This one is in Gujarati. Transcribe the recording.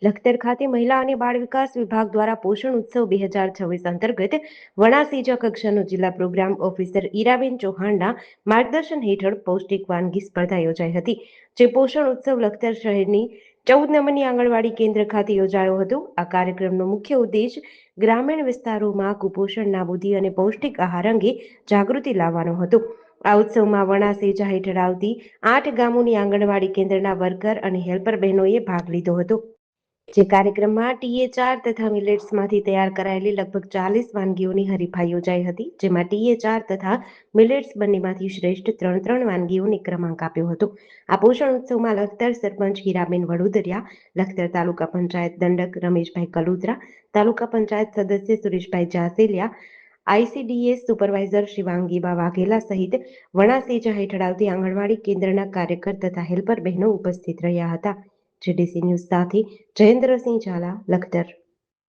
લખતર ખાતે મહિલા અને બાળ વિકાસ વિભાગ દ્વારા પોષણ ઉત્સવ 2026 અંતર્ગત વણાસીજા કક્ષાનો જિલ્લા પ્રોગ્રામ ઓફિસર ઈરાબેન ચૌહાણના માર્ગદર્શન હેઠળ પૌષ્ટિક વાનગી સ્પર્ધા યોજાઈ હતી, જે પોષણ ઉત્સવ લખતર શહેરની 14 નંબરની આંગણવાડી કેન્દ્ર ખાતે યોજાયો હતો। આ કાર્યક્રમનો મુખ્ય ઉદ્દેશ ગ્રામીણ વિસ્તારોમાં કુપોષણ નાબૂદી અને પૌષ્ટિક આહાર અંગે જાગૃતિ લાવવાનો હતો। આ ઉત્સવમાં વણાસીજા હેઠળ આવતી 8 ગામોની આંગણવાડી કેન્દ્રના વર્કર અને હેલ્પર બહેનોએ ભાગ લીધો હતો। જે કાર્યક્રમમાં TA4 તથા મિલેટ્સમાંથી તૈયાર કરાયેલી લગભગ 40 વાનગીઓની હરીફાઈ યોજાઈ હતી, જેમાં TA4 તથા મિલેટ્સ બંનેમાંથી શ્રેષ્ઠ 3 વાનગીઓને ક્રમાંક આપ્યો હતો। આ પોષણ ઉત્સવમાં લખતર સરપંચ હીરાબેન વડોદરિયા, લખતર તાલુકા પંચાયત દંડક રમેશભાઈ કલુત્રા, તાલુકા પંચાયત સદસ્ય સુરેશભાઈ જાસેલિયા, ICDS સુપરવાઇઝર શિવાંગીબા વાઘેલા સહિત વણાસીજા હેઠળ આવતી આંગણવાડી કેન્દ્રના કાર્યકર તથા હેલ્પર બહેનો ઉપસ્થિત રહ્યા હતા। GDC ન્યૂઝ સાથે જયેન્દ્રસિંહ ઝાલા, લખતર।